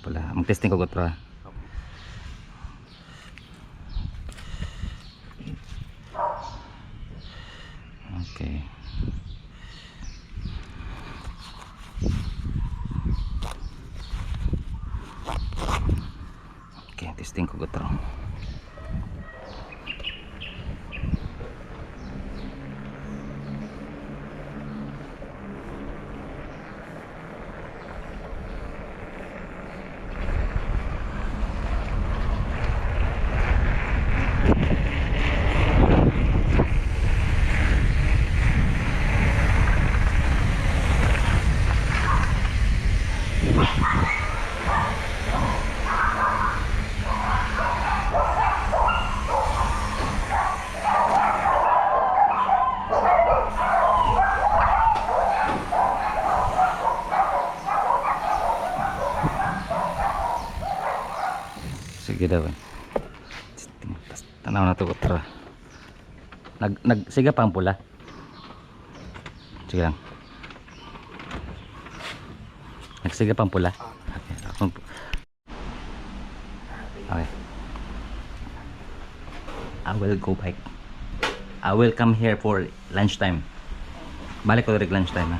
pula. Mag-testing ko gotra. Okay. Okay, testing ko gotra. Sige daw. Tanaw na to gotra. Nagsiga pa ang pula. Sige lang. Nagsiga pa ang pula. Okay. I will go back. I will come here for lunchtime. Balik ko rin lunchtime ha.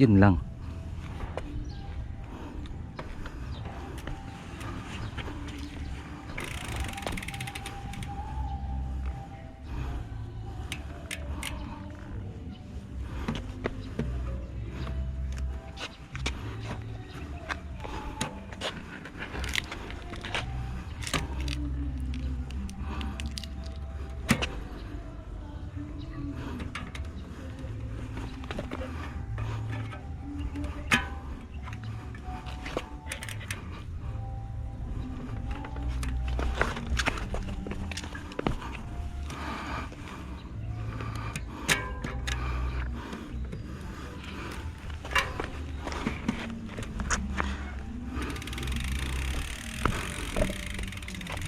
Yun lang.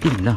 Yun lang.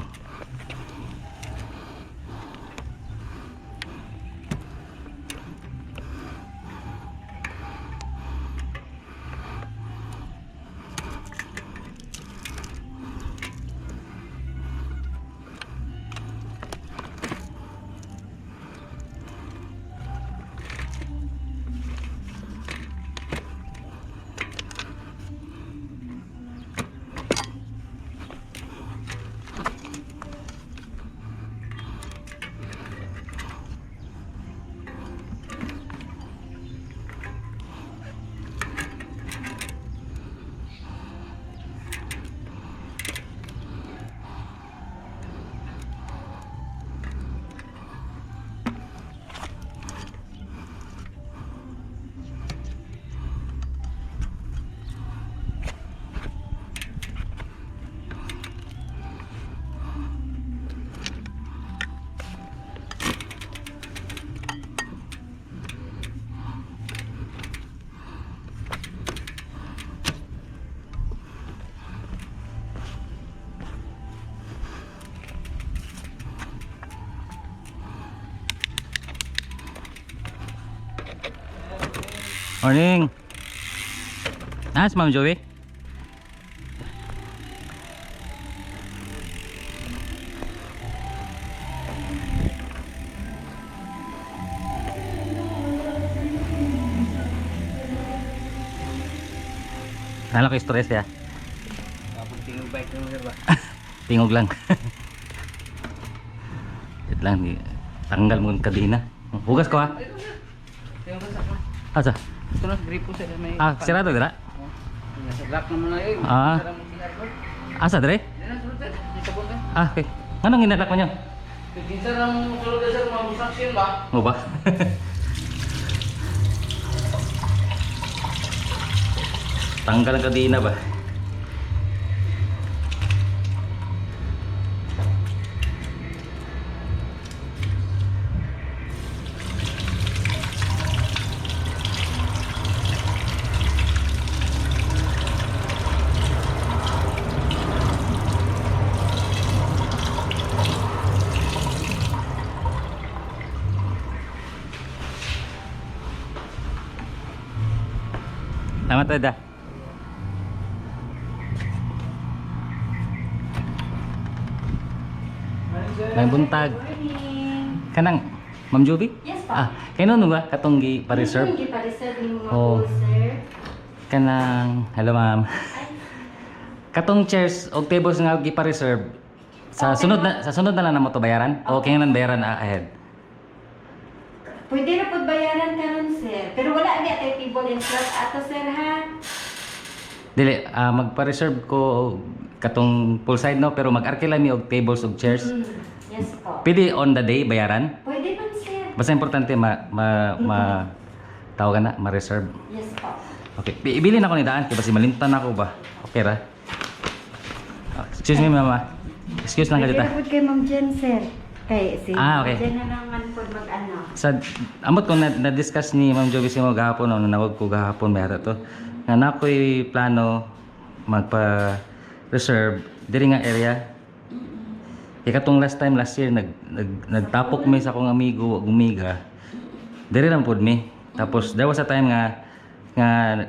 Morning. Si Ma'am Joey. Ano ka stress ya? Kapag tingog bike naman sir ba? Tingog lang. Wait lang, tanggal mo yung kadena. Hugas ko ha. Tingog ka sa Asa? ito na gripo sir. May Sirado dira? lock naman na yun. Ah. Sarang mo sinar ko. Asa dire? Yan na sulod sir. Di sabon ka. Okay. Anong ginalak mo nyo? Kinsa lang sulod sir. Mabusaksyon ba? Mo ba? Tanggal ang kadena ba? Salamat Reda. May buntag. Kanang Ma'am Joby? Yes, pa. Kaya no ba katong gi pa-reserve? Pa-reserve ni mga Oh. po, sir. Kanang hello ma'am. Katong chairs o tables nga gi pa-reserve. Sa sunod na lang na mo to bayaran? O kaya nang bayaran ahead? Pwede na po bayaran karon, sir. Pero wala ni atay table and slot ato, sir, ha? Dili, magpa-reserve ko katong poolside no, pero mag-arkila mi og tables og chairs. Yes po. Pwede on the day bayaran? Pwede man, sir. Basta importante tawagan na, ma-reserve. Yes po. Okay, ibilin ako ni daan kay basi malimtan ako ba. Okay ra? Excuse me mama. Excuse lang ka dita. Pwede na po kay Ma'am Jen, sir. Kay si Okay. Jen na naman po mag-ano. Sa amot ko na-discuss ni Ma'am Joby mo gahapon no, nanawag ko gahapon may ata to. Nga na ko'y plano magpa-reserve diri nga area. Katong last year nagtapok mi sa akong amigo gumiga. Diri lang pud mi. Tapos there was a time nga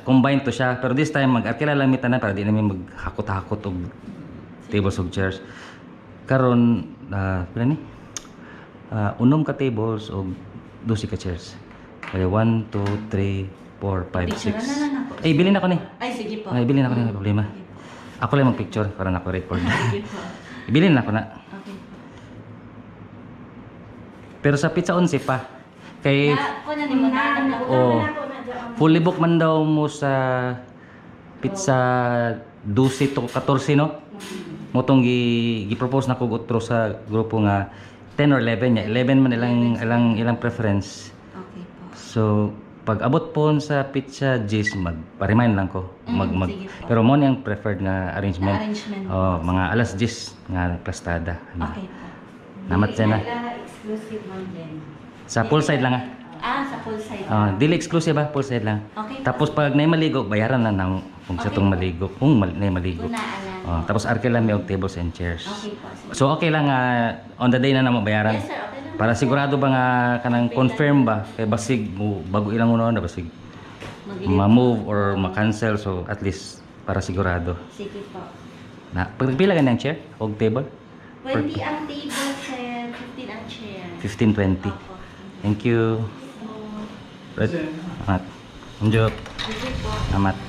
combined to siya pero this time mag-arkila lang mi tanan para di namin maghakot-hakot og tables og chairs. Karon pila ni? Unom ka tables o 12 ka chairs. Kaya 1, 2, 3, 4, 5, 6. Eh, bilhin ako ni. Ay, sige po. Ay, bilhin ako ni, may problema. Ako lang mag-picture para na ko record. Bilhin na ako na. Okay. Pero sa pizza 11 pa. Kay Ako na ni mo na. Oh. Fully book man daw mo sa pizza 12 to 14 no? Motong gi-propose na ko utro sa grupo nga 10 or 11 niya. 11 man ilang preference. Okay po. So, pag abot po sa pizza G's, magpa-remind lang ko. Sige po. Pero mo niyang preferred nga arrangement. Arrangement. Oh, mga alas 10 nga plastada. Okay po. Namat siya na. Exclusive Ma'am Jen. Sa poolside lang Sa poolside. Dili exclusive poolside lang. Okay. Tapos pag nay maligo, bayaran na ng kung sa tong maligo. Kung nay maligo. Unaan lang. Oh, tapos arke lang may og tables and chairs. Okay po, sir. So okay lang on the day na namo bayaran. Yes, sir. Okay lang. Para sigurado ba nga kanang confirm ba kay basig mo bago ilang una na basig ma-move or ma-cancel, so at least para sigurado. Sige po. Na pagpila ka ng chair o table? 20 ang table, sir. 15 ang chair. 15-20. Opo. Thank you. So, Right. Amat. Unjok. sige po. Amat.